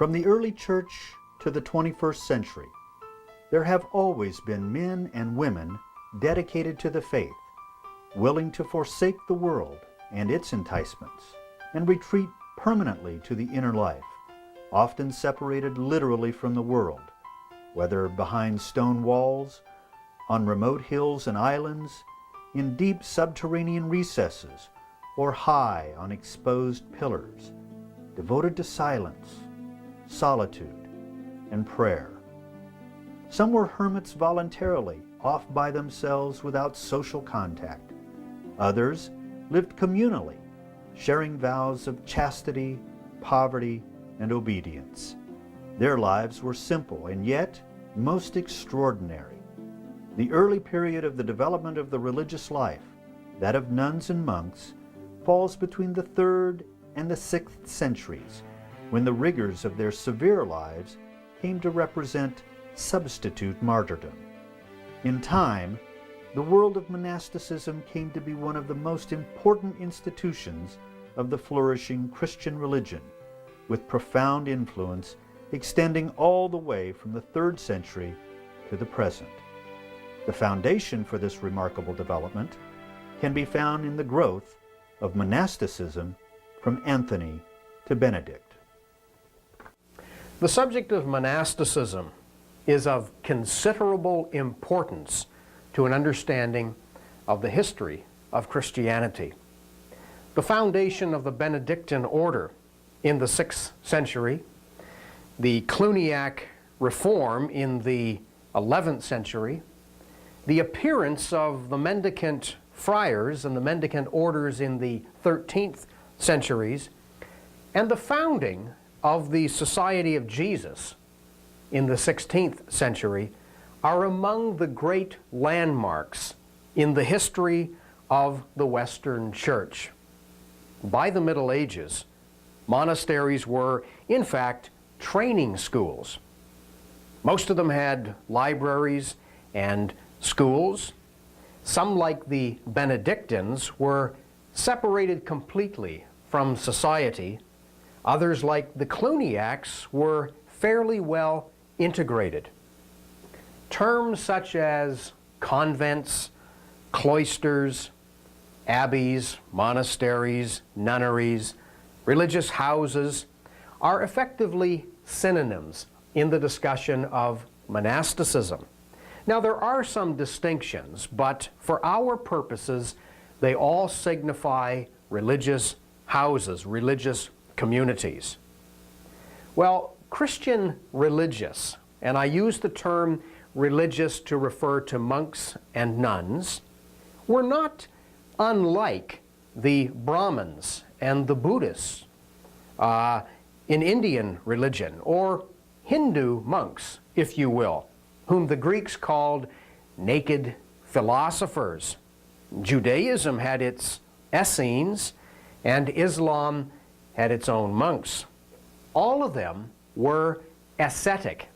From the early church to the 21st century, there have always been men and women dedicated to the faith, willing to forsake the world and its enticements and retreat permanently to the inner life, often separated literally from the world, whether behind stone walls, on remote hills and islands, in deep subterranean recesses, or high on exposed pillars, devoted to silence, solitude, and prayer. Some were hermits voluntarily, off by themselves without social contact. Others lived communally, sharing vows of chastity, poverty, and obedience. Their lives were simple and yet most extraordinary. The early period of the development of the religious life, that of nuns and monks, falls between the 3rd and the 6th centuries, when the rigors of their severe lives came to represent substitute martyrdom. In time, the world of monasticism came to be one of the most important institutions of the flourishing Christian religion, with profound influence extending all the way from the 3rd century to the present. The foundation for this remarkable development can be found in the growth of monasticism from Anthony to Benedict. The subject of monasticism is of considerable importance to an understanding of the history of Christianity. The foundation of the Benedictine order in the 6th century, the Cluniac reform in the 11th century, the appearance of the mendicant friars and the mendicant orders in the 13th centuries, and the founding of the Society of Jesus in the 16th century are among the great landmarks in the history of the Western Church. By the Middle Ages, monasteries were, in fact, training schools. Most of them had libraries and schools. Some, like the Benedictines, were separated completely from society. Others, like the Cluniacs, were fairly well integrated. Terms such as convents, cloisters, abbeys, monasteries, nunneries, religious houses are effectively synonyms in the discussion of monasticism. Now, there are some distinctions, but for our purposes, they all signify religious houses, religious communities. Well, Christian religious, and I use the term religious to refer to monks and nuns, were not unlike the Brahmins and the Buddhists in Indian religion, or Hindu monks, if you will, whom the Greeks called naked philosophers. Judaism had its Essenes, and Islam had its own monks. All of them were ascetic.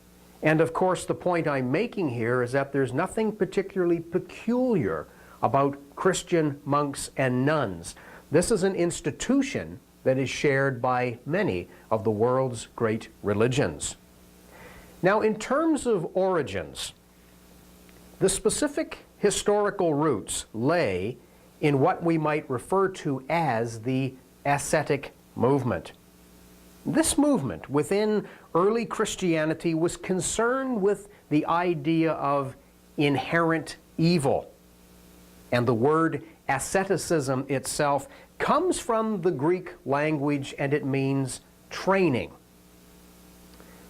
And of course, the point I'm making here is that there's nothing particularly peculiar about Christian monks and nuns. This is an institution that is shared by many of the world's great religions. Now, in terms of origins, the specific historical roots lay in what we might refer to as the ascetic movement. This movement within early Christianity was concerned with the idea of inherent evil. And the word asceticism itself comes from the Greek language, and it means training.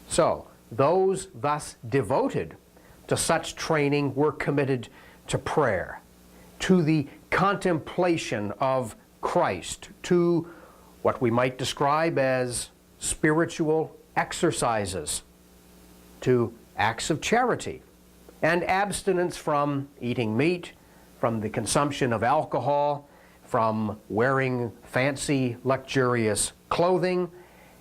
So, those thus devoted to such training were committed to prayer, to the contemplation of Christ, to what we might describe as spiritual exercises, to acts of charity, and abstinence from eating meat, from the consumption of alcohol, from wearing fancy, luxurious clothing,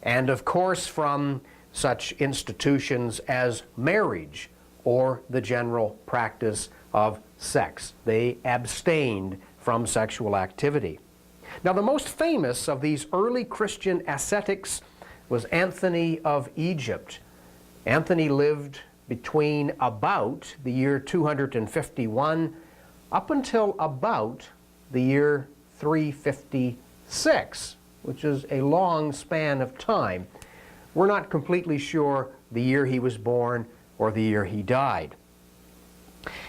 and of course from such institutions as marriage or the general practice of sex. They abstained from sexual activity. Now, the most famous of these early Christian ascetics was Anthony of Egypt. Anthony lived between about the year 251 up until about the year 356, which is a long span of time. We're not completely sure the year he was born or the year he died.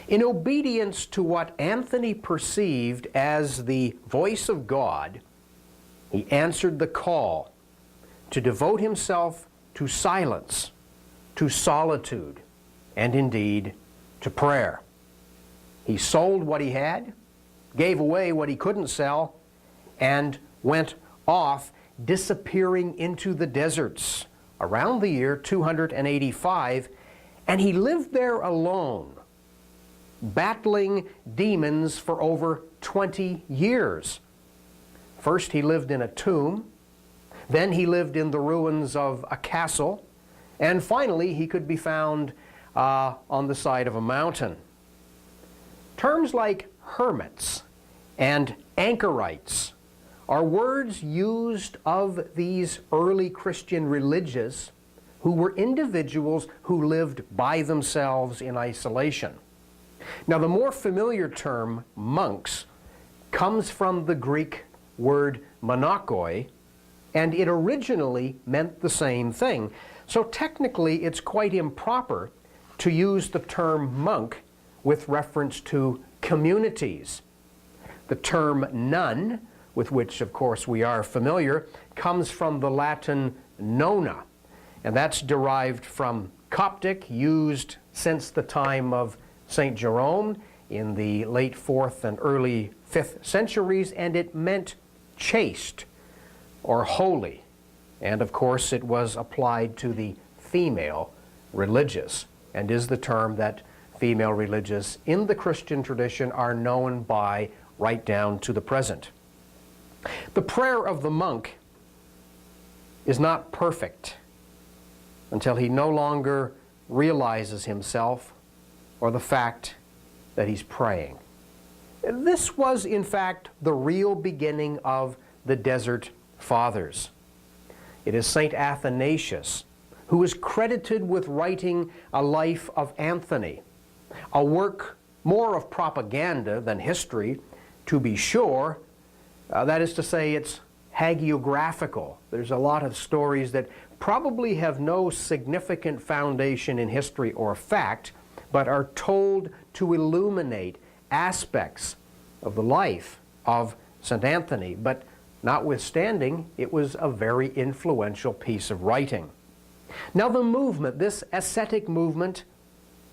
In obedience to what Anthony perceived as the voice of God, he answered the call to devote himself to silence, to solitude, and indeed to prayer. He sold what he had, gave away what he couldn't sell, and went off, disappearing into the deserts around the year 285, and he lived there alone, battling demons for over 20 years. First he lived in a tomb, then he lived in the ruins of a castle, and finally he could be found on the side of a mountain. Terms like hermits and anchorites are words used of these early Christian religious who were individuals who lived by themselves in isolation. Now, the more familiar term monks comes from the Greek word monachoi, and it originally meant the same thing. So technically, it's quite improper to use the term monk with reference to communities. The term nun, with which, of course, we are familiar, comes from the Latin nona, and that's derived from Coptic, used since the time of St. Jerome in the late 4th and early 5th centuries, and it meant chaste or holy. And of course, it was applied to the female religious, and is the term that female religious in the Christian tradition are known by right down to the present. The prayer of the monk is not perfect until he no longer realizes himself or the fact that he's praying. This was, in fact, the real beginning of the Desert Fathers. It is St. Athanasius who is credited with writing a life of Anthony, a work more of propaganda than history, to be sure. That is to say, it's hagiographical. There's a lot of stories that probably have no significant foundation in history or fact, but are told to illuminate aspects of the life of St. Anthony. But notwithstanding, it was a very influential piece of writing. Now the movement, this ascetic movement,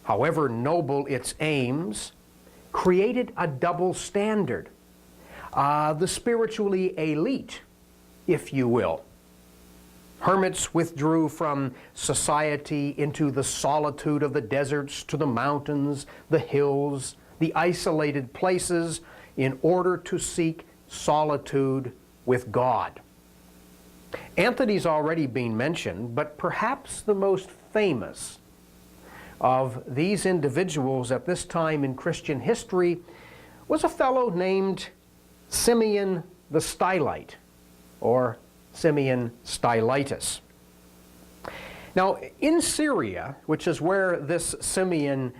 however noble its aims, created a double standard. The spiritually elite, if you will. Hermits withdrew from society into the solitude of the deserts, to the mountains, the hills, the isolated places, in order to seek solitude with God. Anthony's already been mentioned, but perhaps the most famous of these individuals at this time in Christian history was a fellow named Simeon the Stylite, or Simeon Stylitus. Now, in Syria, which is where this Simeon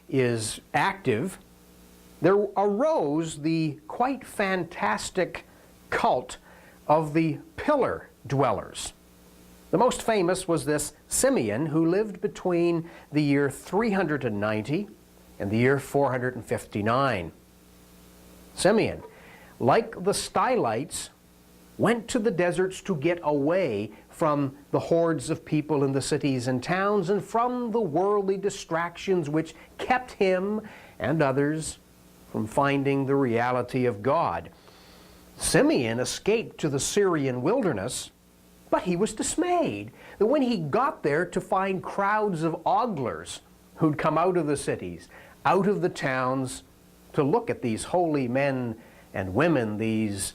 is active, there arose the quite fantastic cult of the pillar dwellers. The most famous was this Simeon, who lived between the year 390 and the year 459. Simeon, like the Stylites, went to the deserts to get away from the hordes of people in the cities and towns and from the worldly distractions which kept him and others from finding the reality of God. Simeon escaped to the Syrian wilderness, but he was dismayed that when he got there to find crowds of oglers who'd come out of the cities, out of the towns, to look at these holy men and women, these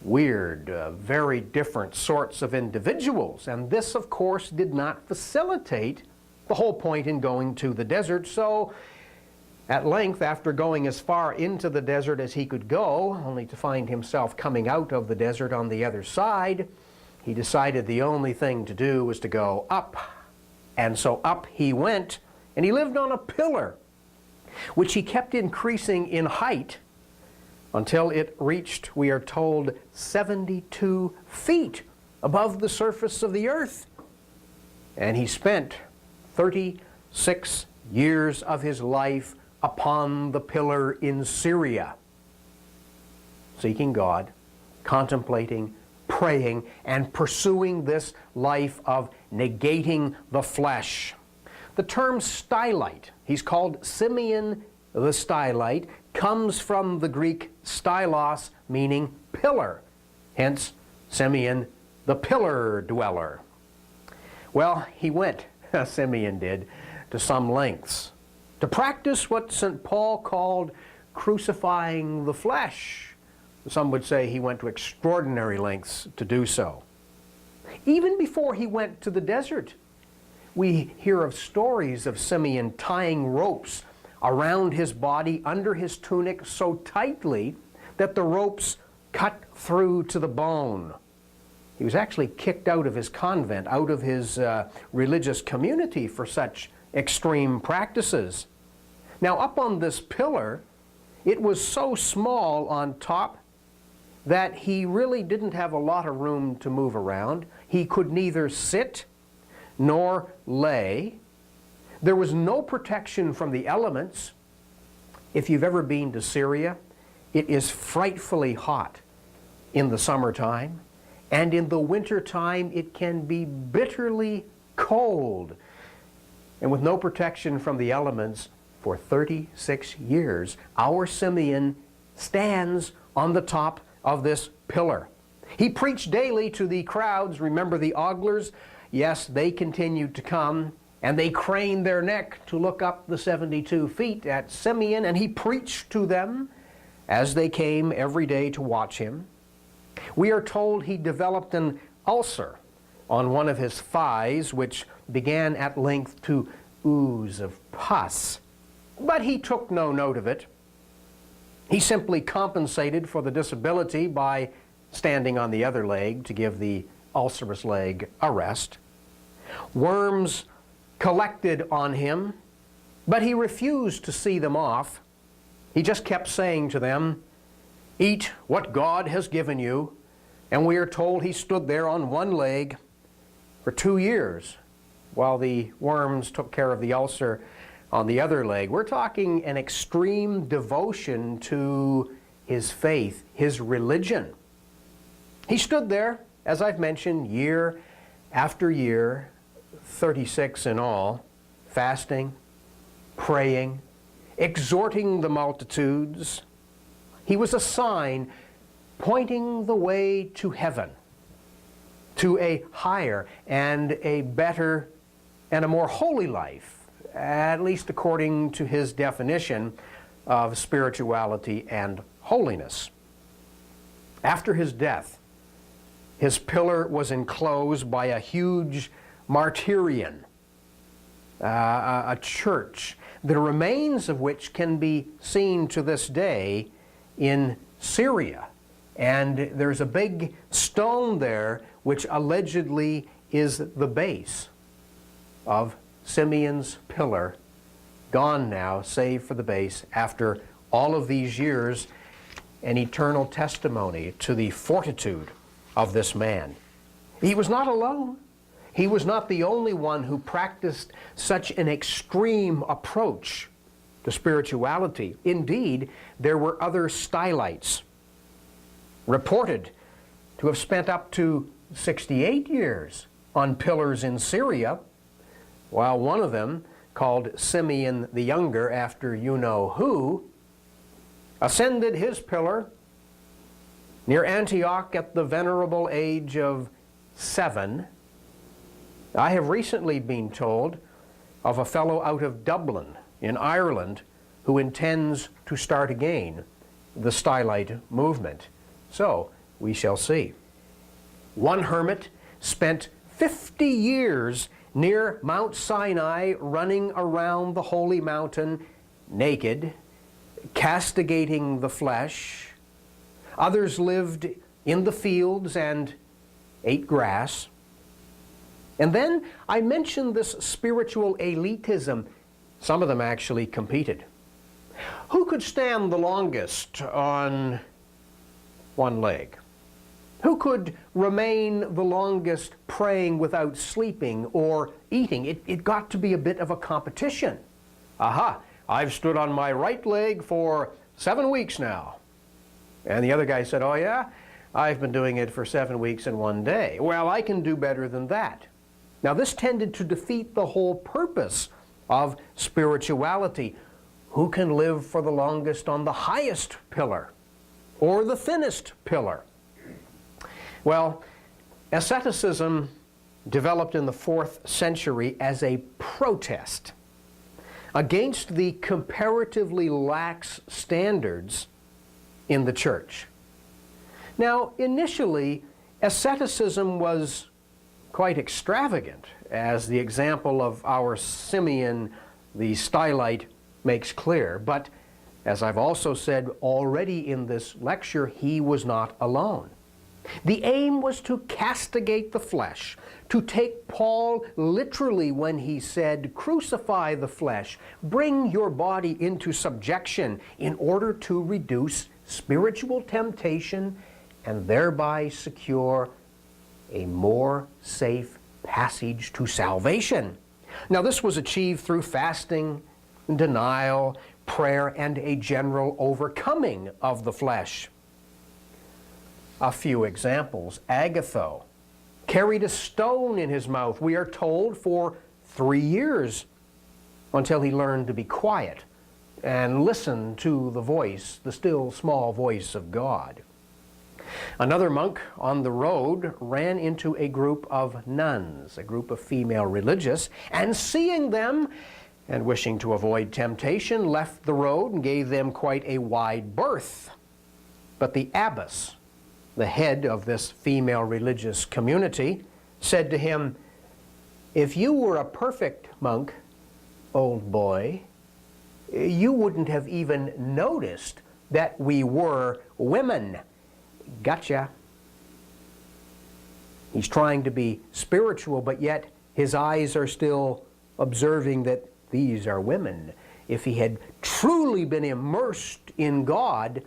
weird, very different sorts of individuals. And this, of course, did not facilitate the whole point in going to the desert. So, at length, after going as far into the desert as he could go, only to find himself coming out of the desert on the other side, he decided the only thing to do was to go up. And so up he went, and he lived on a pillar, which he kept increasing in height until it reached, we are told, 72 feet above the surface of the earth. And he spent 36 years of his life upon the pillar in Syria, seeking God, contemplating, praying, and pursuing this life of negating the flesh. The term stylite, he's called Simeon the Stylite, comes from the Greek stylos, meaning pillar. Hence, Simeon the pillar dweller. Well, he went, Simeon did, to some lengths to practice what St. Paul called crucifying the flesh. Some would say he went to extraordinary lengths to do so. Even before he went to the desert, we hear of stories of Simeon tying ropes around his body under his tunic so tightly that the ropes cut through to the bone. He was actually kicked out of his convent, out of his religious community for such extreme practices. Now, up on this pillar, it was so small on top that he really didn't have a lot of room to move around. He could neither sit nor lay. There was no protection from the elements. If you've ever been to Syria, it is frightfully hot in the summertime, and in the wintertime it can be bitterly cold. And with no protection from the elements for 36 years, our Simeon stands on the top of this pillar. He preached daily to the crowds. Remember the oglers? Yes, they continued to come, and they craned their neck to look up the 72 feet at Simeon, and he preached to them as they came every day to watch him. We are told he developed an ulcer on one of his thighs, which began at length to ooze of pus. But he took no note of it. He simply compensated for the disability by standing on the other leg to give the ulcerous leg a rest. Worms collected on him, but he refused to see them off. He just kept saying to them, "Eat what God has given you." And we are told he stood there on one leg for 2 years while the worms took care of the ulcer on the other leg. We're talking an extreme devotion to his faith, his religion. He stood there, as I've mentioned, year after year, 36 in all, fasting, praying, exhorting the multitudes. He was a sign pointing the way to heaven, to a higher and a better and a more holy life, at least according to his definition of spirituality and holiness. After his death, his pillar was enclosed by a huge martyrion, a church, the remains of which can be seen to this day in Syria. And there's a big stone there which allegedly is the base of Simeon's pillar, gone now, save for the base, after all of these years, an eternal testimony to the fortitude of this man. He was not alone. He was not the only one who practiced such an extreme approach to spirituality. Indeed, there were other stylites reported to have spent up to 68 years on pillars in Syria, while one of them, called Simeon the Younger, after you know who, ascended his pillar near Antioch at the venerable age of 7. I have recently been told of a fellow out of Dublin in Ireland who intends to start again the Stylite movement. So, we shall see. One hermit spent 50 years near Mount Sinai, running around the holy mountain naked, castigating the flesh. Others lived in the fields and ate grass. And then I mentioned this spiritual elitism. Some of them actually competed. Who could stand the longest on one leg? Who could remain the longest praying without sleeping or eating? It got to be a bit of a competition. Aha, I've stood on my right leg for 7 weeks now. And the other guy said, oh yeah, I've been doing it for 7 weeks and 1 day. Well, I can do better than that. Now this tended to defeat the whole purpose of spirituality. Who can live for the longest on the highest pillar or the thinnest pillar? Well, asceticism developed in the 4th century as a protest against the comparatively lax standards in the church. Now, initially, asceticism was quite extravagant, as the example of our Simeon the Stylite makes clear. But, as I've also said already in this lecture, he was not alone. The aim was to castigate the flesh, to take Paul literally when he said, crucify the flesh, bring your body into subjection in order to reduce spiritual temptation and thereby secure a more safe passage to salvation. Now this was achieved through fasting, denial, prayer, and a general overcoming of the flesh. A few examples. Agatho carried a stone in his mouth, we are told, for 3 years until he learned to be quiet and listen to the voice, the still small voice of God. Another monk on the road ran into a group of nuns, a group of female religious, and seeing them and wishing to avoid temptation, left the road and gave them quite a wide berth. But the abbess, the head of this female religious community, said to him, if you were a perfect monk, old boy, you wouldn't have even noticed that we were women. Gotcha. He's trying to be spiritual, but yet his eyes are still observing that these are women. If he had truly been immersed in God,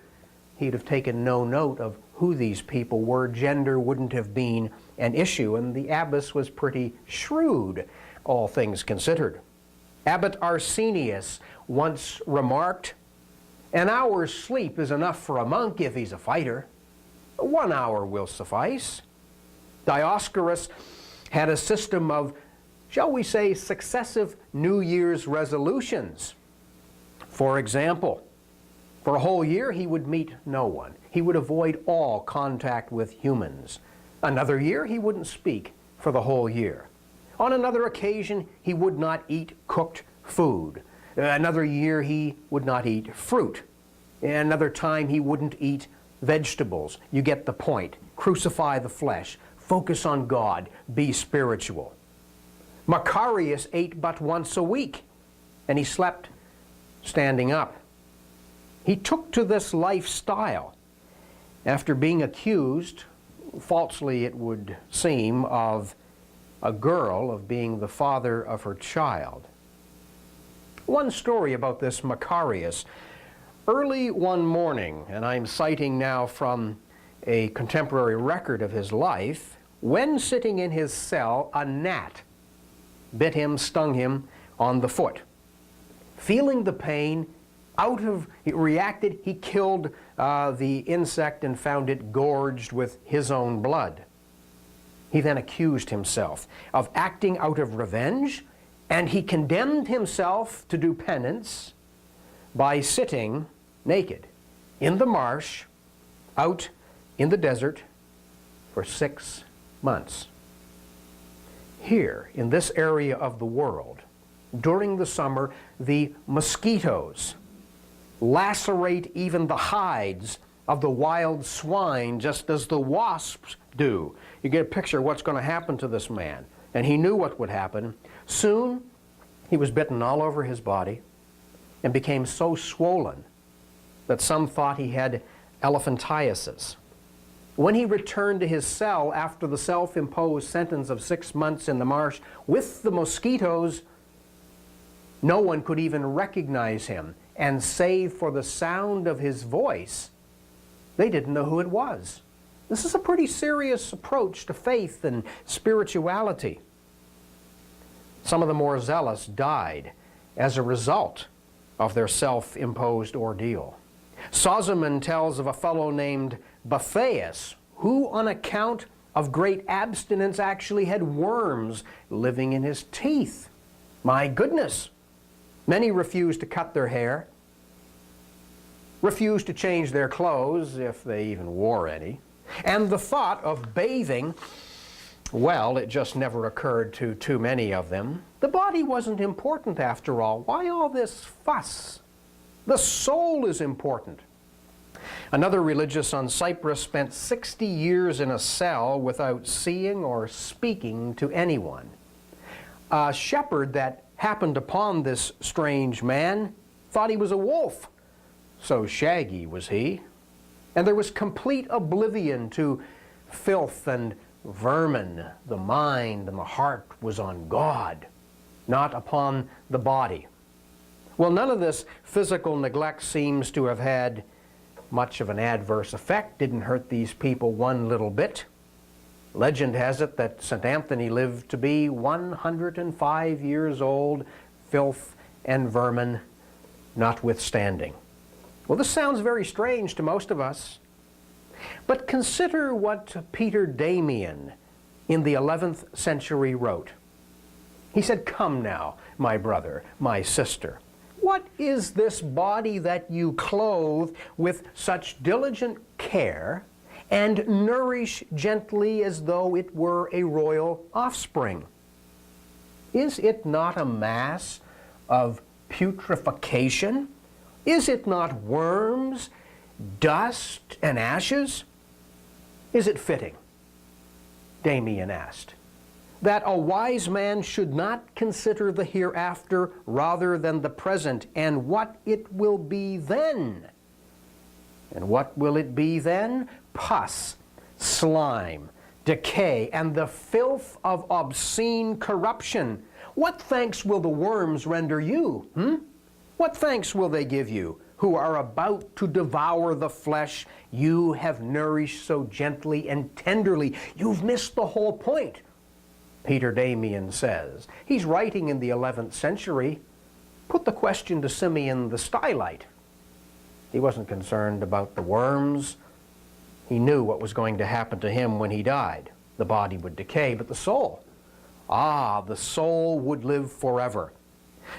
he'd have taken no note of who these people were. Gender wouldn't have been an issue, and the abbess was pretty shrewd, all things considered. Abbot Arsenius once remarked, an hour's sleep is enough for a monk if he's a fighter. 1 hour will suffice. Dioscorus had a system of, shall we say, successive New Year's resolutions. For example, for a whole year he would meet no one. He would avoid all contact with humans. Another year he wouldn't speak for the whole year. On another occasion he would not eat cooked food. Another year he would not eat fruit. Another time he wouldn't eat vegetables. You get the point. Crucify the flesh. Focus on God. Be spiritual. Macarius ate but once a week, and he slept standing up. He took to this lifestyle after being accused, falsely it would seem, of a girl of being the father of her child. One story about this Macarius. Early one morning, and I'm citing now from a contemporary record of his life, when sitting in his cell, a gnat bit him, stung him on the foot. Feeling the pain, he reacted, he killed the insect and found it gorged with his own blood. He then accused himself of acting out of revenge, and he condemned himself to do penance by sitting naked in the marsh out in the desert for 6 months. Here, in this area of the world, during the summer, the mosquitoes lacerate even the hides of the wild swine just as the wasps do. You get a picture of what's going to happen to this man. And he knew what would happen. Soon, he was bitten all over his body and became so swollen that some thought he had elephantiasis. When he returned to his cell after the self-imposed sentence of 6 months in the marsh with the mosquitoes, no one could even recognize him, and save for the sound of his voice, they didn't know who it was. This is a pretty serious approach to faith and spirituality. Some of the more zealous died as a result of their self-imposed ordeal. Sozomen tells of a fellow named Buffeus, who on account of great abstinence actually had worms living in his teeth. My goodness! Many refused to cut their hair, refused to change their clothes if they even wore any, and the thought of bathing, well, it just never occurred to too many of them. The body wasn't important after all. Why all this fuss? The soul is important. Another religious on Cyprus spent 60 years in a cell without seeing or speaking to anyone. A shepherd that happened upon this strange man thought he was a wolf. So shaggy was he. And there was complete oblivion to filth and vermin. The mind and the heart was on God, not upon the body. Well, none of this physical neglect seems to have had much of an adverse effect. Didn't hurt these people one little bit. Legend has it that St. Anthony lived to be 105 years old, filth and vermin notwithstanding. Well, this sounds very strange to most of us. But consider what Peter Damian in the 11th century wrote. He said, "Come now, my brother, my sister, what is this body that you clothe with such diligent care and nourish gently as though it were a royal offspring? Is it not a mass of putrefaction? Is it not worms, dust, and ashes? Is it fitting," Damian asked, "that a wise man should not consider the hereafter rather than the present, and what it will be then? And what will it be then? Pus, slime, decay, and the filth of obscene corruption. What thanks will the worms render you? What thanks will they give you, who are about to devour the flesh you have nourished so gently and tenderly?" You've missed the whole point, Peter Damian says. He's writing in the 11th century. Put the question to Simeon the Stylite. He wasn't concerned about the worms. He knew what was going to happen to him when he died. The body would decay, but the soul, the soul would live forever.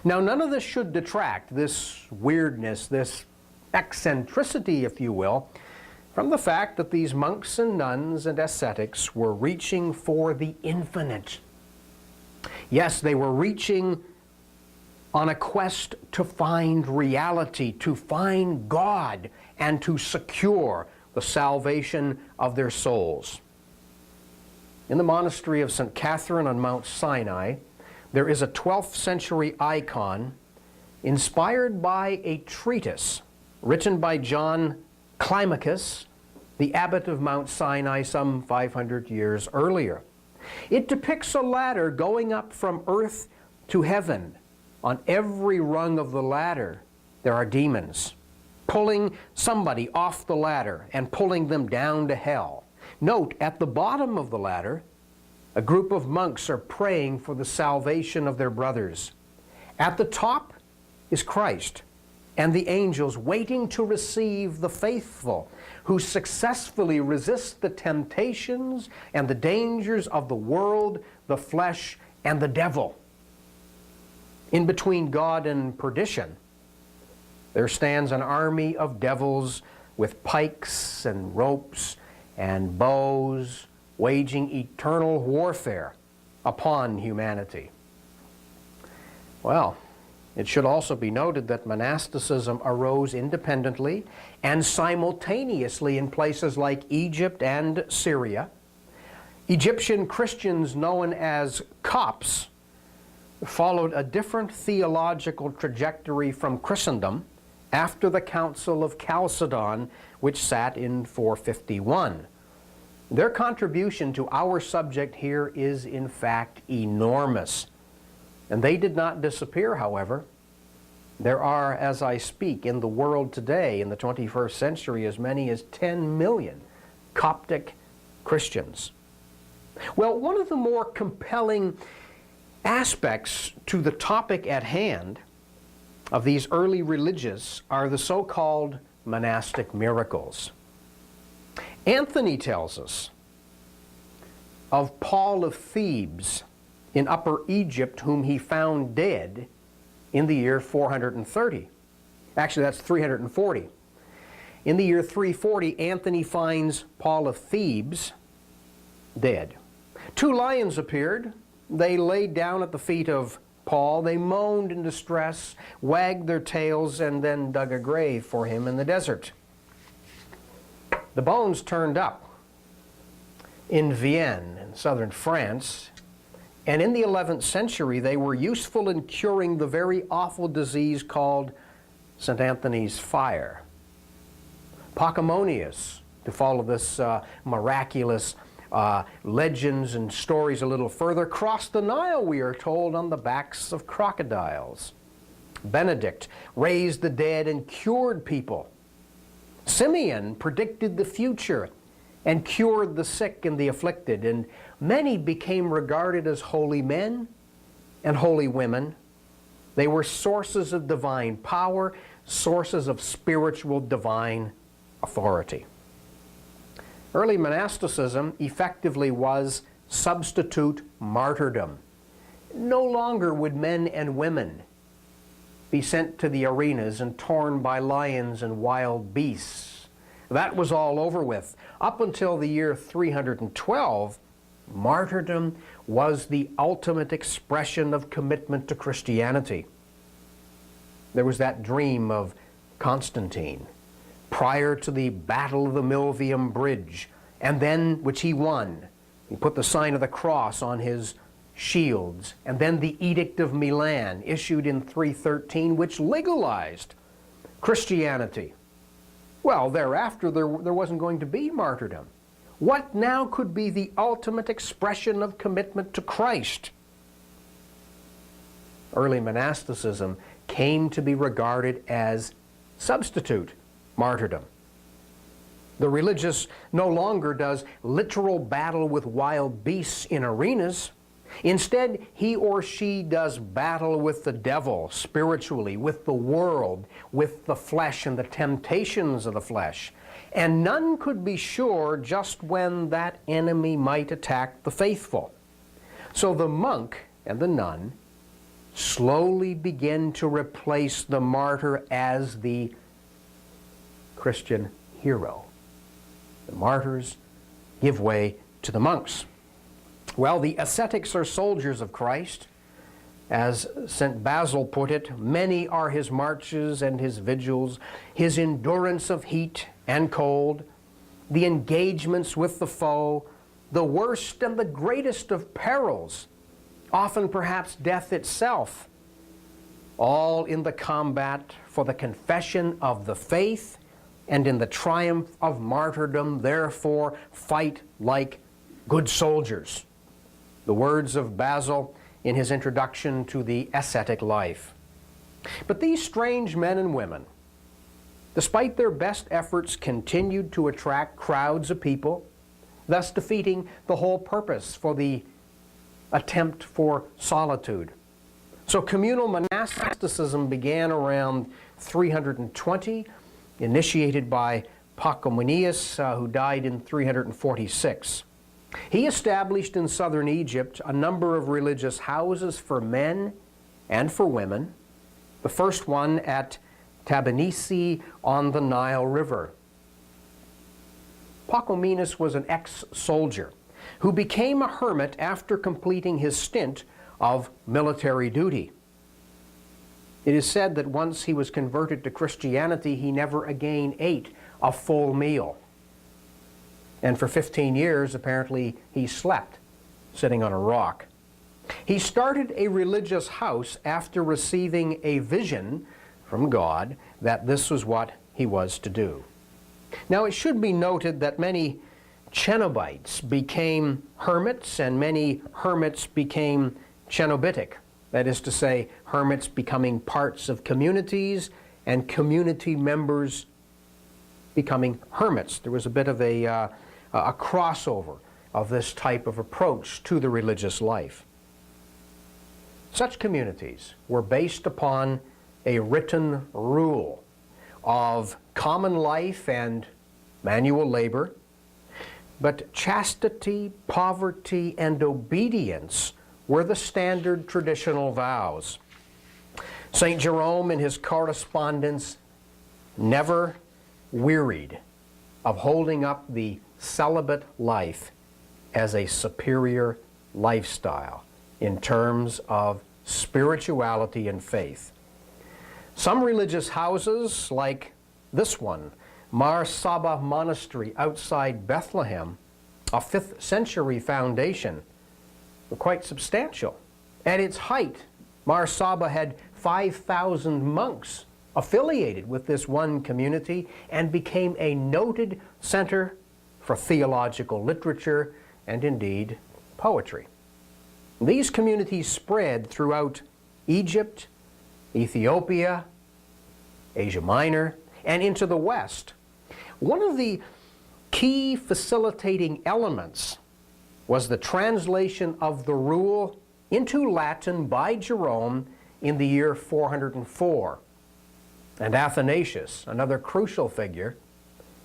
Now, none of this should detract, this weirdness, this eccentricity, if you will, from the fact that these monks and nuns and ascetics were reaching for the infinite. Yes, they were reaching on a quest to find reality, to find God, and to secure the salvation of their souls. In the monastery of St. Catherine on Mount Sinai, there is a 12th century icon inspired by a treatise written by John Climacus, the abbot of Mount Sinai some 500 years earlier. It depicts a ladder going up from earth to heaven. On every rung of the ladder, there are demons pulling somebody off the ladder and pulling them down to hell. Note, at the bottom of the ladder, a group of monks are praying for the salvation of their brothers. At the top is Christ and the angels waiting to receive the faithful who successfully resist the temptations and the dangers of the world, the flesh, and the devil. In between God and perdition, there stands an army of devils with pikes and ropes and bows, waging eternal warfare upon humanity. Well, it should also be noted that monasticism arose independently and simultaneously in places like Egypt and Syria. Egyptian Christians known as Copts followed a different theological trajectory from Christendom after the Council of Chalcedon, which sat in 451. Their contribution to our subject here is in fact enormous. And they did not disappear, however. There are, as I speak, in the world today, in the 21st century, as many as 10 million Coptic Christians. Well, one of the more compelling aspects to the topic at hand of these early religious are the so-called monastic miracles. Anthony tells us of Paul of Thebes in Upper Egypt, whom he found dead in the year 430. Actually, that's 340. In the year 340, Anthony finds Paul of Thebes dead. Two lions appeared. They laid down at the feet of Paul. They moaned in distress, wagged their tails, and then dug a grave for him in the desert. The bones turned up in Vienne, in southern France, and in the 11th century they were useful in curing the very awful disease called St. Anthony's fire. Pachymonius, to follow this miraculous legends and stories a little further, crossed the Nile, we are told, on the backs of crocodiles. Benedict raised the dead and cured people. Simeon predicted the future and cured the sick and the afflicted, and many became regarded as holy men and holy women. They were sources of divine power, sources of spiritual divine authority. Early monasticism effectively was substitute martyrdom. No longer would men and women be sent to the arenas and torn by lions and wild beasts. That was all over with. Up until the year 312, martyrdom was the ultimate expression of commitment to Christianity. There was that dream of Constantine prior to the Battle of the Milvium Bridge, and then, which he won. He put the sign of the cross on his shields, and then the Edict of Milan, issued in 313, which legalized Christianity. Well, thereafter, there wasn't going to be martyrdom. What now could be the ultimate expression of commitment to Christ? Early monasticism came to be regarded as substitute martyrdom. The religious no longer does literal battle with wild beasts in arenas. Instead, he or she does battle with the devil spiritually, with the world, with the flesh and the temptations of the flesh. And none could be sure just when that enemy might attack the faithful. So the monk and the nun slowly begin to replace the martyr as the Christian hero. The martyrs give way to the monks. Well, the ascetics are soldiers of Christ. As St. Basil put it, many are his marches and his vigils, his endurance of heat and cold, the engagements with the foe, the worst and the greatest of perils, often perhaps death itself, all in the combat for the confession of the faith and in the triumph of martyrdom. Therefore, fight like good soldiers. The words of Basil in his introduction to the ascetic life. But these strange men and women, despite their best efforts, continued to attract crowds of people, thus defeating the whole purpose for the attempt for solitude. So communal monasticism began around 320, initiated by Pachymonius, who died in 346. He established in southern Egypt a number of religious houses for men and for women. The first one at Tabanisi on the Nile River. Pachymenes was an ex-soldier who became a hermit after completing his stint of military duty. It is said that once he was converted to Christianity, he never again ate a full meal. And for 15 years, apparently, he slept, sitting on a rock. He started a religious house after receiving a vision from God that this was what he was to do. Now, it should be noted that many Cenobites became hermits, and many hermits became cenobitic. That is to say, hermits becoming parts of communities and community members becoming hermits. There was a bit of a crossover of this type of approach to the religious life. Such communities were based upon a written rule of common life and manual labor, but chastity, poverty, and obedience were the standard traditional vows. St. Jerome, in his correspondence, never wearied of holding up the celibate life as a superior lifestyle in terms of spirituality and faith. Some religious houses, like this one, Mar Saba Monastery outside Bethlehem, a 5th century foundation, were quite substantial. At its height, Mar Saba had 5,000 monks affiliated with this one community and became a noted center for theological literature and indeed poetry. These communities spread throughout Egypt, Ethiopia, Asia Minor, and into the West. One of the key facilitating elements was the translation of the rule into Latin by Jerome in the year 404. And Athanasius, another crucial figure,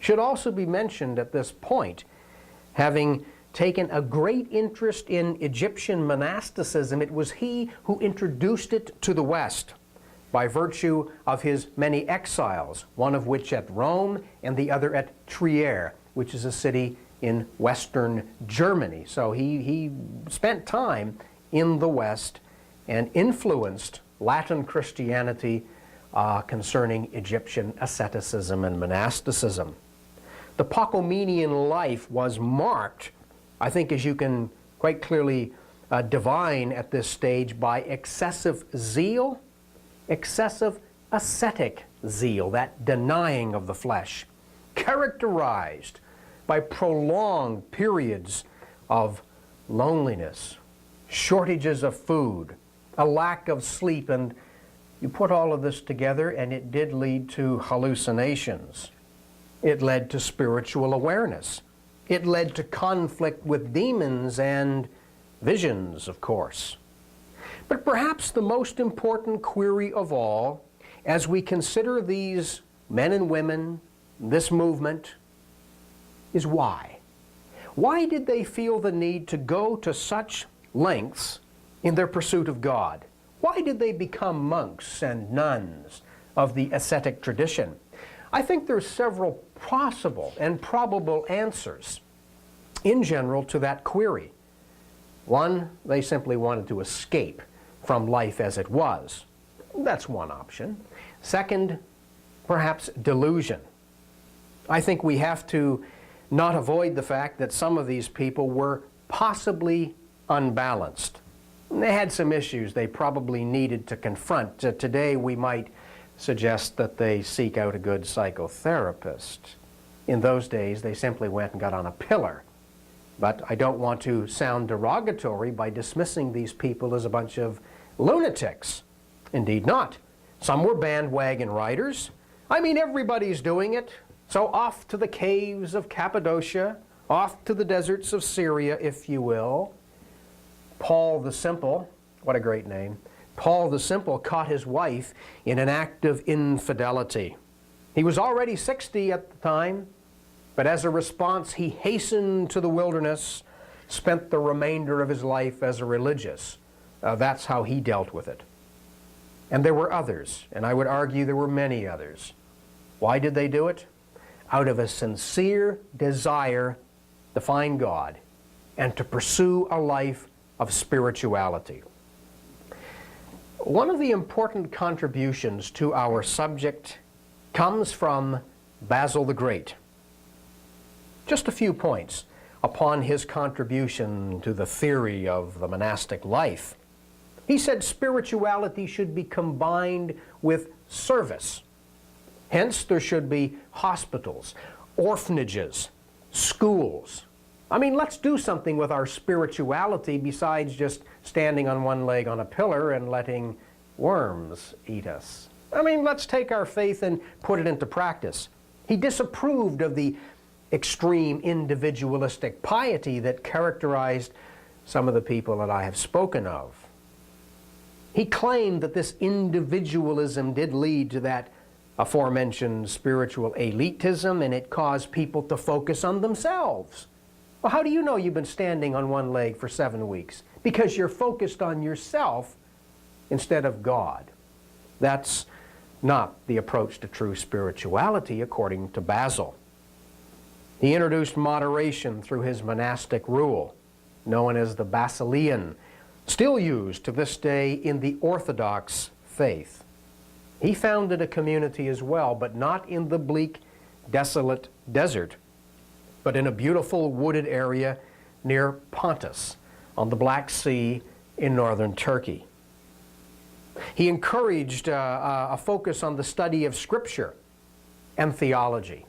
should also be mentioned at this point, having taken a great interest in Egyptian monasticism. It was he who introduced it to the West by virtue of his many exiles, one of which at Rome and the other at Trier, which is a city in western Germany. So he spent time in the West and influenced Latin Christianity concerning Egyptian asceticism and monasticism. The Pacomenian life was marked, I think, as you can quite clearly divine at this stage, by excessive zeal, excessive ascetic zeal, that denying of the flesh, characterized by prolonged periods of loneliness, shortages of food, a lack of sleep, and you put all of this together and it did lead to hallucinations. It led to spiritual awareness. It led to conflict with demons and visions, of course. But perhaps the most important query of all, as we consider these men and women, this movement, is why? Why did they feel the need to go to such lengths in their pursuit of God? Why did they become monks and nuns of the ascetic tradition? I think there's several possible and probable answers in general to that query. One, they simply wanted to escape from life as it was. That's one option. Second, perhaps delusion. I think we have to not avoid the fact that some of these people were possibly unbalanced. They had some issues they probably needed to confront. Today we might suggest that they seek out a good psychotherapist. In those days they simply went and got on a pillar. But I don't want to sound derogatory by dismissing these people as a bunch of lunatics. Indeed not. Some were bandwagon riders. I mean, everybody's doing it. So off to the caves of Cappadocia, off to the deserts of Syria, if you will. Paul the Simple, what a great name. Paul the Simple caught his wife in an act of infidelity. He was already 60 at the time, but as a response he hastened to the wilderness, spent the remainder of his life as a religious. That's how he dealt with it. And there were others, and I would argue there were many others. Why did they do it? Out of a sincere desire to find God and to pursue a life of spirituality. One of the important contributions to our subject comes from Basil the Great. Just a few points upon his contribution to the theory of the monastic life. He said spirituality should be combined with service. Hence, there should be hospitals, orphanages, schools, I mean, let's do something with our spirituality besides just standing on one leg on a pillar and letting worms eat us. I mean, let's take our faith and put it into practice. He disapproved of the extreme individualistic piety that characterized some of the people that I have spoken of. He claimed that this individualism did lead to that aforementioned spiritual elitism, and it caused people to focus on themselves. Well, how do you know you've been standing on one leg for 7 weeks? Because you're focused on yourself instead of God. That's not the approach to true spirituality, according to Basil. He introduced moderation through his monastic rule, known as the Basilian, still used to this day in the Orthodox faith. He founded a community as well, but not in the bleak, desolate desert, but in a beautiful wooded area near Pontus on the Black Sea in northern Turkey. He encouraged a focus on the study of Scripture and theology.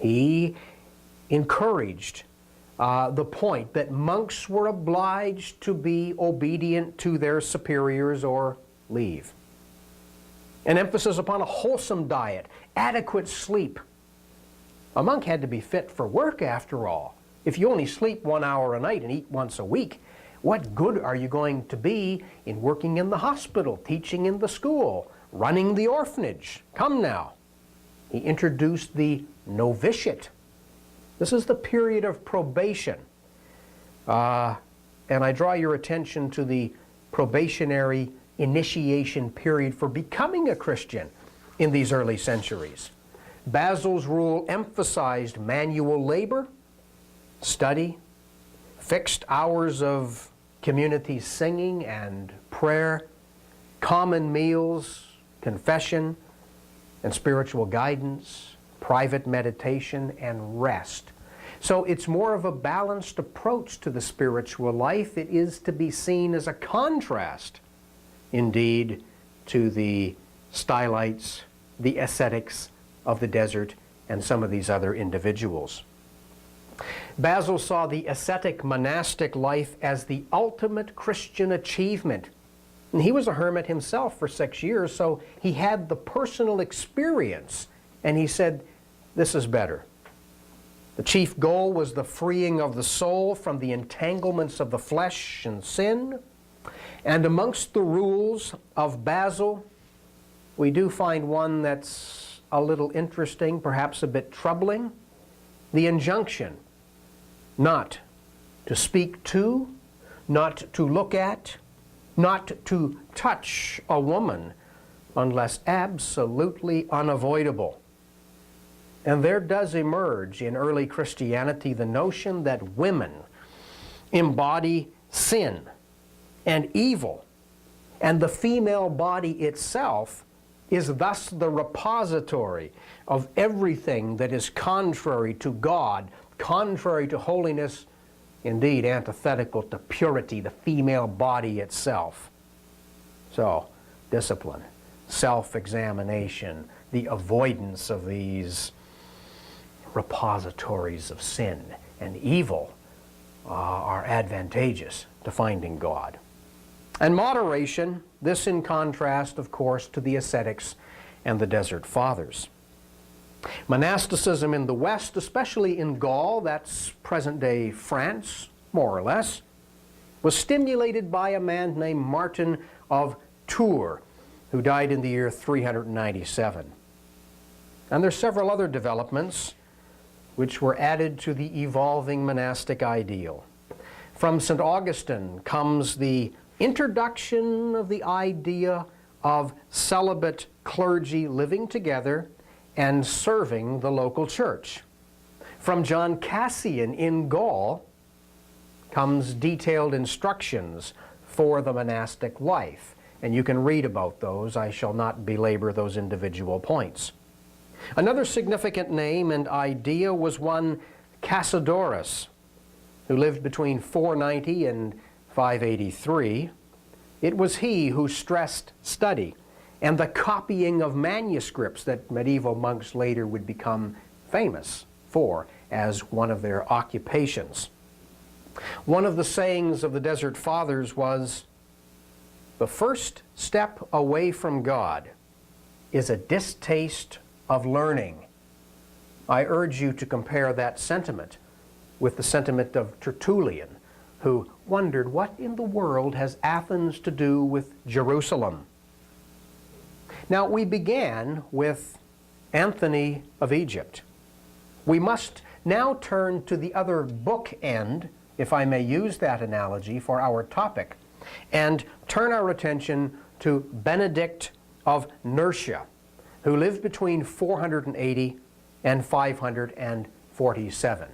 He encouraged the point that monks were obliged to be obedient to their superiors or leave. An emphasis upon a wholesome diet, adequate sleep. A monk had to be fit for work, after all. If you only sleep 1 hour a night and eat once a week, what good are you going to be in working in the hospital, teaching in the school, running the orphanage? Come now. He introduced the novitiate. This is the period of probation. And I draw your attention to the probationary initiation period for becoming a Christian in these early centuries. Basil's rule emphasized manual labor, study, fixed hours of community singing and prayer, common meals, confession, and spiritual guidance, private meditation, and rest. So it's more of a balanced approach to the spiritual life. It is to be seen as a contrast, indeed, to the stylites, the ascetics of the desert, and some of these other individuals. Basil saw the ascetic monastic life as the ultimate Christian achievement. And he was a hermit himself for 6 years, so he had the personal experience, and he said, this is better. The chief goal was the freeing of the soul from the entanglements of the flesh and sin. And amongst the rules of Basil, we do find one that's a little interesting, perhaps a bit troubling. The injunction not to speak to, not to look at, not to touch a woman unless absolutely unavoidable. And there does emerge in early Christianity the notion that women embody sin and evil, and the female body itself is thus the repository of everything that is contrary to God, contrary to holiness, indeed antithetical to purity, the female body itself. So, discipline, self-examination, the avoidance of these repositories of sin and evil are advantageous to finding God. And moderation, this in contrast, of course, to the ascetics and the Desert Fathers. Monasticism in the West, especially in Gaul, that's present-day France, more or less, was stimulated by a man named Martin of Tours, who died in the year 397. And there's several other developments which were added to the evolving monastic ideal. From St. Augustine comes the introduction of the idea of celibate clergy living together and serving the local church. From John Cassian in Gaul comes detailed instructions for the monastic life, and you can read about those. I shall not belabor those individual points. Another significant name and idea was one Cassiodorus, who lived between 490 and 583. It was he who stressed study and the copying of manuscripts that medieval monks later would become famous for as one of their occupations. One of the sayings of the Desert Fathers was, "The first step away from God is a distaste of learning." I urge you to compare that sentiment with the sentiment of Tertullian, who wondered, what in the world has Athens to do with Jerusalem? Now, we began with Anthony of Egypt. We must now turn to the other bookend, if I may use that analogy for our topic, and turn our attention to Benedict of Nursia, who lived between 480 and 547.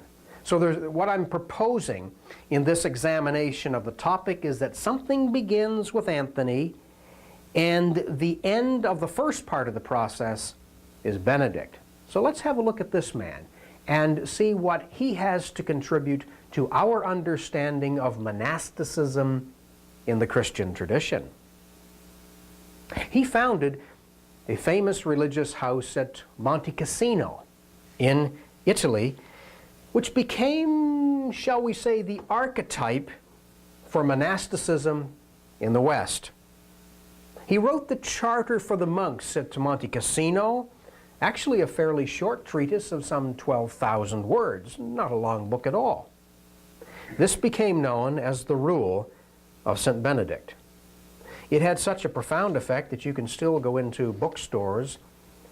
So what I'm proposing in this examination of the topic is that something begins with Anthony, and the end of the first part of the process is Benedict. So let's have a look at this man and see what he has to contribute to our understanding of monasticism in the Christian tradition. He founded a famous religious house at Monte Cassino in Italy, which became, shall we say, the archetype for monasticism in the West. He wrote the charter for the monks at Monte Cassino, actually a fairly short treatise of some 12,000 words, not a long book at all. This became known as the Rule of St. Benedict. It had such a profound effect that you can still go into bookstores,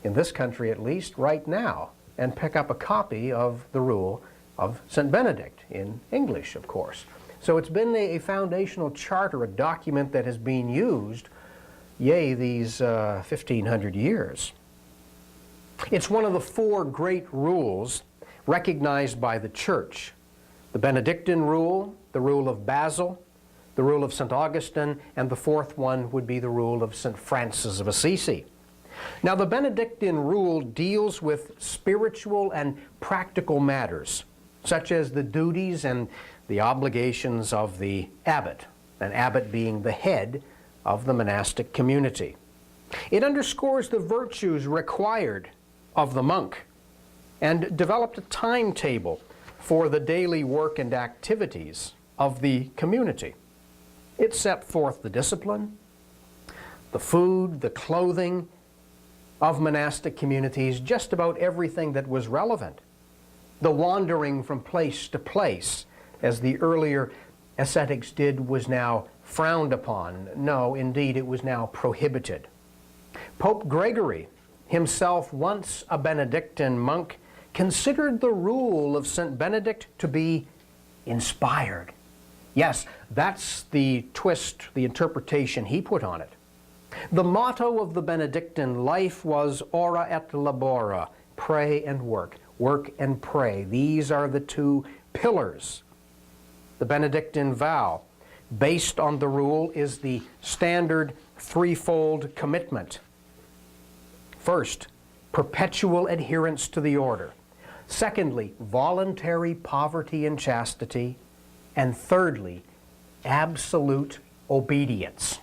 in this country at least, right now, and pick up a copy of the Rule of St. Benedict, in English, of course. So it's been a foundational charter, a document that has been used, yea, these 1,500 years. It's one of the four great rules recognized by the Church: the Benedictine rule, the rule of Basil, the rule of St. Augustine, and the fourth one would be the rule of St. Francis of Assisi. Now, the Benedictine rule deals with spiritual and practical matters, such as the duties and the obligations of the abbot, an abbot being the head of the monastic community. It underscores the virtues required of the monk and developed a timetable for the daily work and activities of the community. It set forth the discipline, the food, the clothing of monastic communities, just about everything that was relevant. The wandering from place to place, as the earlier ascetics did, was now frowned upon. No, indeed, it was now prohibited. Pope Gregory, himself once a Benedictine monk, considered the rule of St. Benedict to be inspired. Yes, that's the twist, the interpretation he put on it. The motto of the Benedictine life was ora et labora, pray and work and pray. These are the two pillars. The Benedictine vow, based on the rule, is the standard threefold commitment. First, perpetual adherence to the order. Secondly, voluntary poverty and chastity. And thirdly, absolute obedience.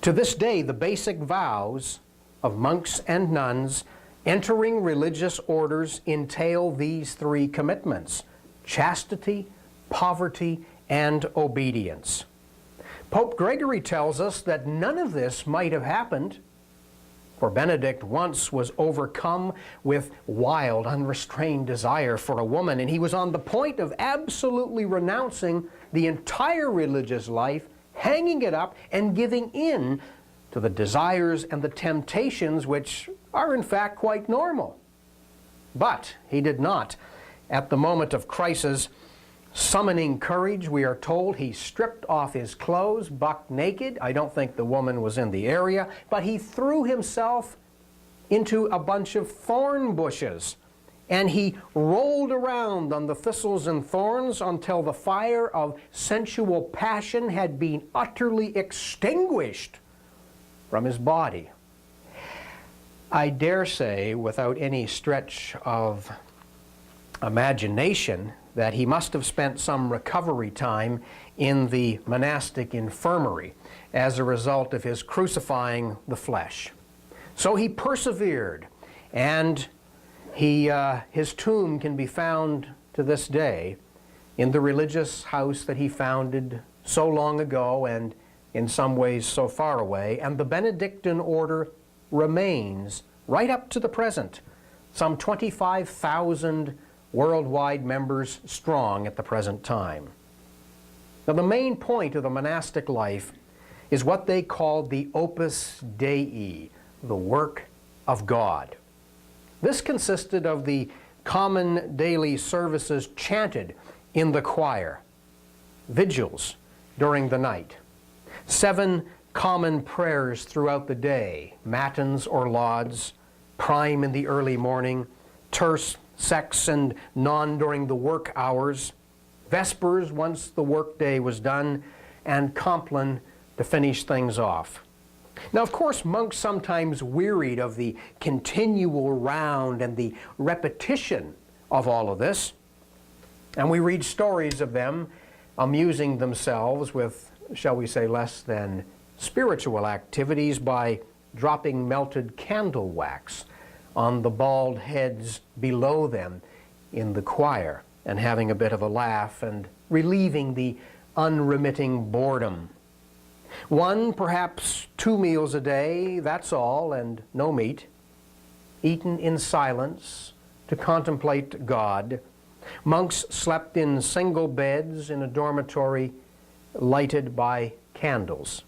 To this day, the basic vows of monks and nuns entering religious orders entail these three commitments: chastity, poverty, and obedience. Pope Gregory tells us that none of this might have happened, for Benedict once was overcome with wild, unrestrained desire for a woman, and he was on the point of absolutely renouncing the entire religious life, hanging it up, and giving in to the desires and the temptations which are in fact quite normal. But he did not. At the moment of crisis, summoning courage, we are told he stripped off his clothes, buck naked. I don't think the woman was in the area, but he threw himself into a bunch of thorn bushes, and he rolled around on the thistles and thorns until the fire of sensual passion had been utterly extinguished from his body. I dare say, without any stretch of imagination, that he must have spent some recovery time in the monastic infirmary as a result of his crucifying the flesh. So he persevered, and His tomb can be found to this day in the religious house that he founded so long ago and in some ways so far away, and the Benedictine order remains right up to the present, some 25,000 worldwide members strong at the present time. Now, the main point of the monastic life is what they called the Opus Dei, the work of God. This consisted of the common daily services chanted in the choir, vigils during the night, 7 common prayers throughout the day, matins or lauds, prime in the early morning, terce, sex, and non during the work hours, vespers once the work day was done, and compline to finish things off. Now, of course, monks sometimes wearied of the continual round and the repetition of all of this, and we read stories of them amusing themselves with, shall we say, less than spiritual activities by dropping melted candle wax on the bald heads below them in the choir and having a bit of a laugh and relieving the unremitting boredom. 1, perhaps 2 meals a day, that's all, and no meat, eaten in silence to contemplate God. Monks slept in single beds in a dormitory lighted by candles.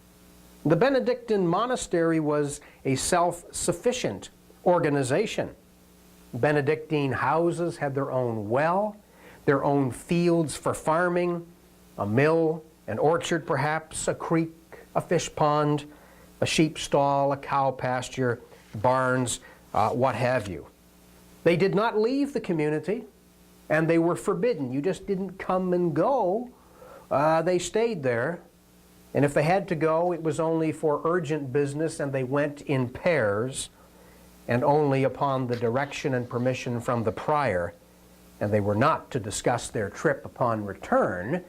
The Benedictine monastery was a self-sufficient organization. Benedictine houses had their own well, their own fields for farming, a mill, an orchard perhaps, a creek, a fish pond, a sheep stall, a cow pasture, barns, what have you. They did not leave the community, and they were forbidden. You just didn't come and go. They stayed there, and if they had to go, it was only for urgent business, and they went in pairs, and only upon the direction and permission from the prior, and they were not to discuss their trip upon return,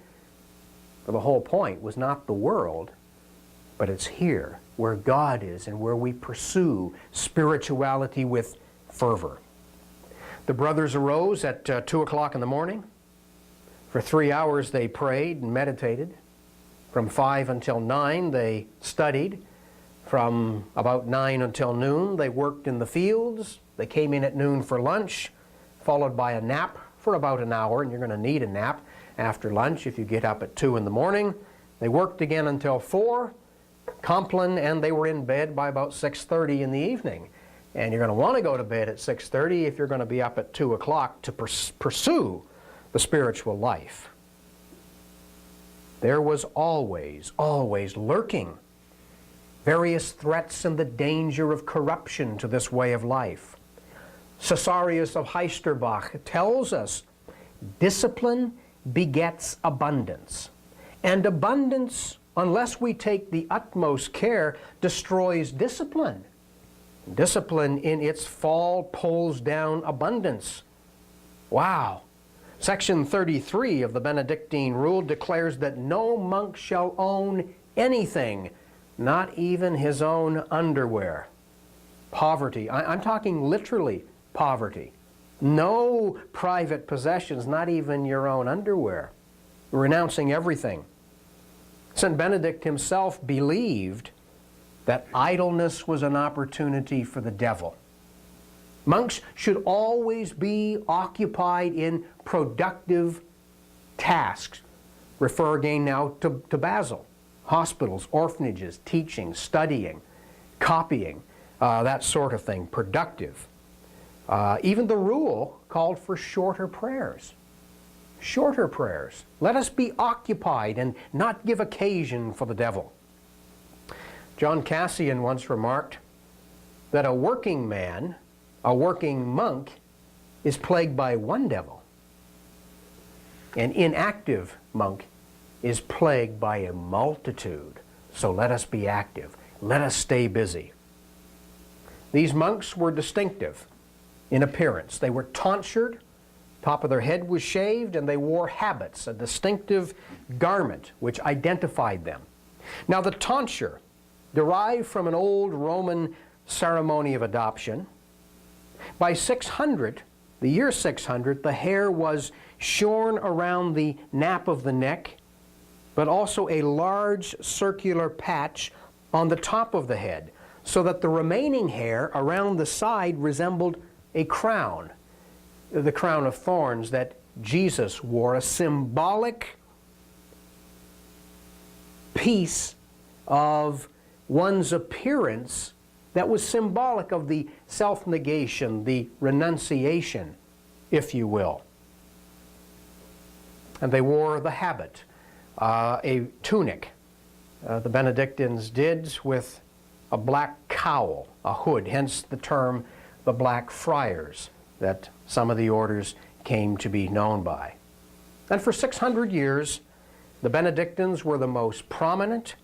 for the whole point was not the world, but it's here, where God is and where we pursue spirituality with fervor. The brothers arose at 2 o'clock in the morning. For 3 hours they prayed and meditated. From 5 until 9 they studied. From about 9 until noon they worked in the fields. They came in at noon for lunch, followed by a nap for about an hour, and you're going to need a nap after lunch if you get up at 2 in the morning. They worked again until 4, compline, and they were in bed by about 6:30 in the evening. And you're going to want to go to bed at 6:30 if you're going to be up at 2 o'clock to pursue the spiritual life. There was always lurking various threats and the danger of corruption to this way of life. Caesarius of Heisterbach tells us, discipline begets abundance, and abundance, unless we take the utmost care, destroys discipline. Discipline in its fall pulls down abundance. Wow. Section 33 of the Benedictine rule declares that no monk shall own anything, not even his own underwear. Poverty. I'm talking literally poverty. No private possessions, not even your own underwear. Renouncing everything. St. Benedict himself believed that idleness was an opportunity for the devil. Monks should always be occupied in productive tasks. Refer again now to Basel. Hospitals, orphanages, teaching, studying, copying, that sort of thing, productive. Even the rule called for shorter prayers. Shorter prayers. Let us be occupied and not give occasion for the devil. John Cassian once remarked that a working man, a working monk, is plagued by one devil. An inactive monk is plagued by a multitude. So let us be active. Let us stay busy. These monks were distinctive in appearance. They were tonsured, top of their head was shaved, and they wore habits, a distinctive garment which identified them. Now the tonsure derived from an old Roman ceremony of adoption. By 600, the year 600, the hair was shorn around the nape of the neck, but also a large circular patch on the top of the head, so that the remaining hair around the side resembled a crown, the crown of thorns that Jesus wore, a symbolic piece of one's appearance that was symbolic of the self-negation, the renunciation, if you will. And they wore the habit, a tunic. The Benedictines did, with a black cowl, a hood, hence the term the Black Friars that some of the orders came to be known by. And for 600 years, the Benedictines were the most prominent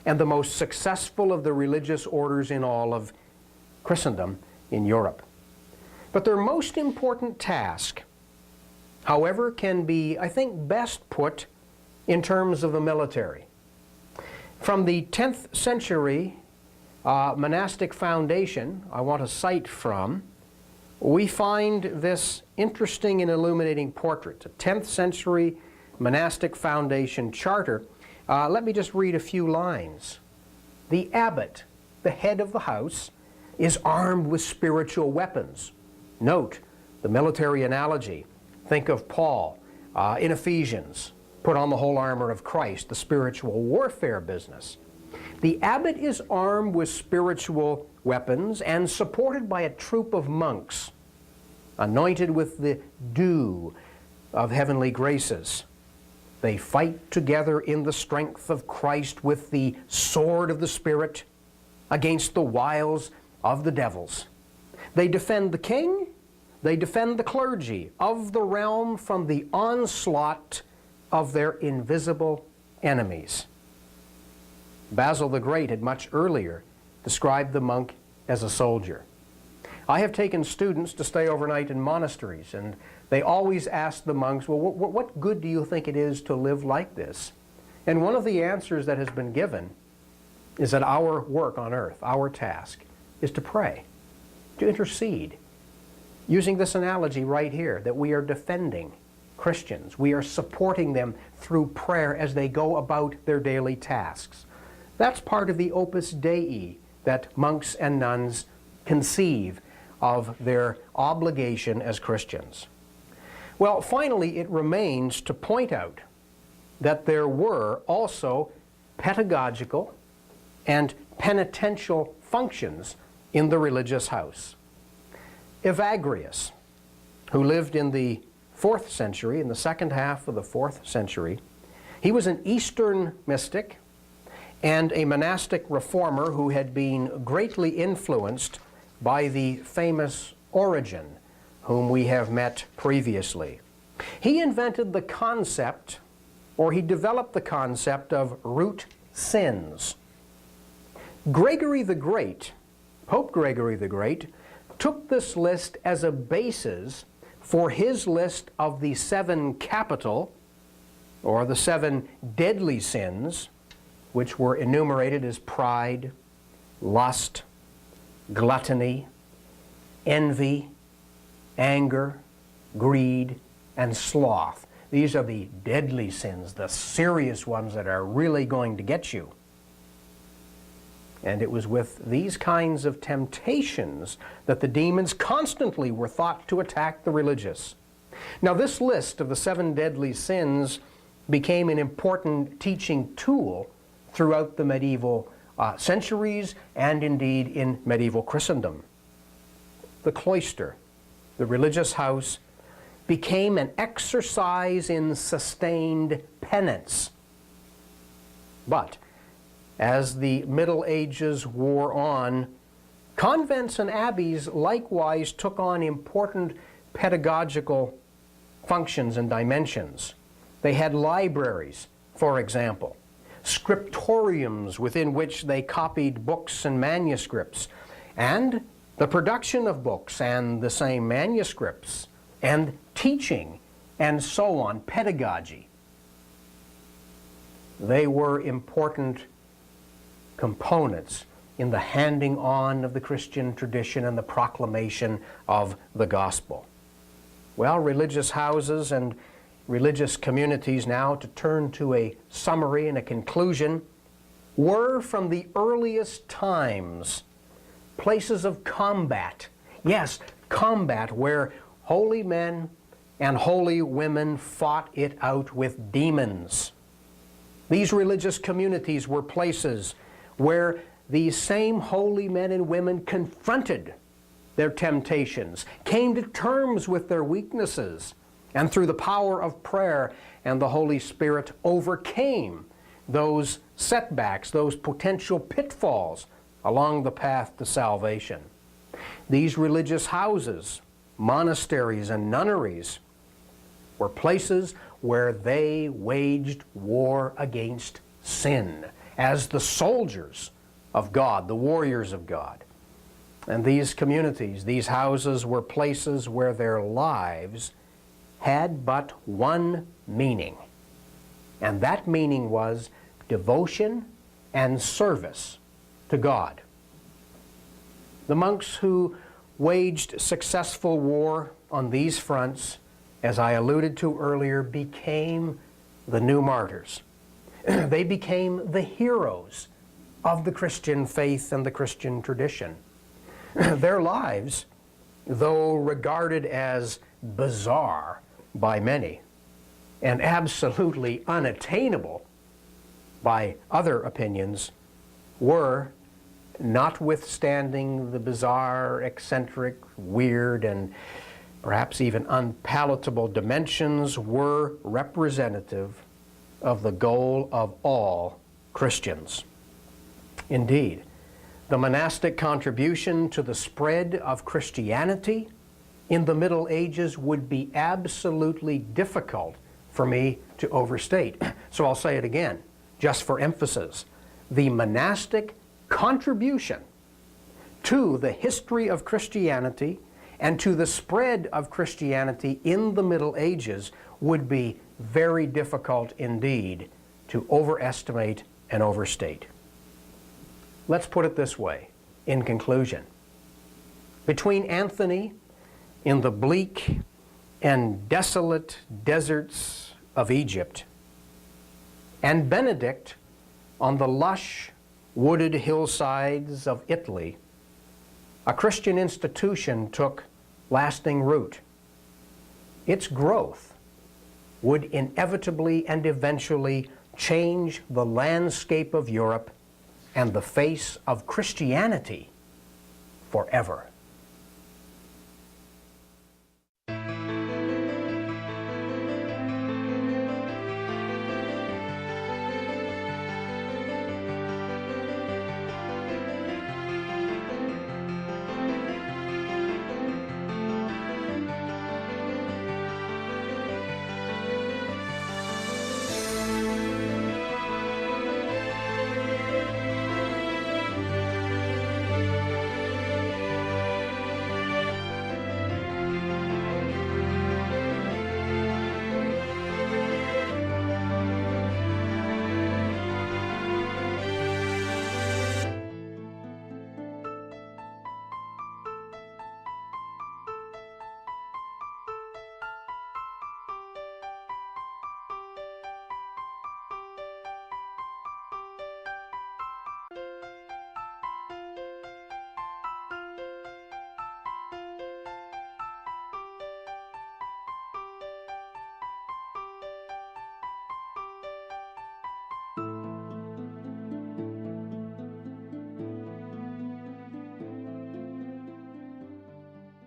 and the most successful of the religious orders in all of Christendom in Europe. But their most important task, however, can be, I think, best put in terms of the military. From the 10th century monastic foundation, I want to cite from, we find this interesting and illuminating portrait, a 10th century monastic foundation charter. Let me just read a few lines. The abbot, the head of the house, is armed with spiritual weapons. Note the military analogy. Think of Paul in Ephesians, put on the whole armor of Christ, the spiritual warfare business. The abbot is armed with spiritual weapons and supported by a troop of monks, anointed with the dew of heavenly graces. They fight together in the strength of Christ with the sword of the Spirit against the wiles of the devils. They defend the king, they defend the clergy of the realm from the onslaught of their invisible enemies. Basil the Great had much earlier described the monk as a soldier. I have taken students to stay overnight in monasteries, and they always ask the monks, well, what good do you think it is to live like this? And one of the answers that has been given is that our work on earth, our task, is to pray, to intercede. Using this analogy right here, that we are defending Christians. We are supporting them through prayer as they go about their daily tasks. That's part of the opus Dei that monks and nuns conceive of their obligation as Christians. Well, finally, it remains to point out that there were also pedagogical and penitential functions in the religious house. Evagrius, who lived in the 4th century, in the second half of the 4th century, he was an Eastern mystic and a monastic reformer who had been greatly influenced by the famous Origen, whom we have met previously. He invented the concept, or he developed the concept of root sins. Gregory the Great, Pope Gregory the Great, took this list as a basis for his list of the 7 capital, or the 7 deadly sins, which were enumerated as pride, lust, gluttony, envy, anger, greed, and sloth. These are the deadly sins, the serious ones that are really going to get you. And it was with these kinds of temptations that the demons constantly were thought to attack the religious. Now, this list of the 7 deadly sins became an important teaching tool throughout the medieval centuries and indeed in medieval Christendom. The cloister, the religious house, became an exercise in sustained penance. But as the Middle Ages wore on, convents and abbeys likewise took on important pedagogical functions and dimensions. They had libraries, for example, scriptoriums within which they copied books and manuscripts, and the production of books and the same manuscripts, and teaching, and so on, pedagogy. They were important components in the handing on of the Christian tradition and the proclamation of the gospel. Well, religious houses and religious communities, now to turn to a summary and a conclusion, were from the earliest times places of combat. Yes, combat where holy men and holy women fought it out with demons. These religious communities were places where these same holy men and women confronted their temptations, came to terms with their weaknesses, and through the power of prayer and the Holy Spirit overcame those setbacks, those potential pitfalls along the path to salvation. These religious houses, monasteries, and nunneries were places where they waged war against sin as the soldiers of God, the warriors of God. And these communities, these houses, were places where their lives had but one meaning, and that meaning was devotion and service to God. The monks who waged successful war on these fronts, as I alluded to earlier, became the new martyrs. They became the heroes of the Christian faith and the Christian tradition. Their lives, though regarded as bizarre by many and absolutely unattainable by other opinions, were, notwithstanding the bizarre, eccentric, weird, and perhaps even unpalatable dimensions, were representative of the goal of all Christians. Indeed, the monastic contribution to the spread of Christianity in the Middle Ages would be absolutely difficult for me to overstate. So I'll say it again, just for emphasis. The monastic contribution to the history of Christianity and to the spread of Christianity in the Middle Ages would be very difficult indeed to overestimate and overstate. Let's put it this way, in conclusion. Between Anthony in the bleak and desolate deserts of Egypt and Benedict on the lush, wooded hillsides of Italy, a Christian institution took lasting root. Its growth would inevitably and eventually change the landscape of Europe and the face of Christianity forever.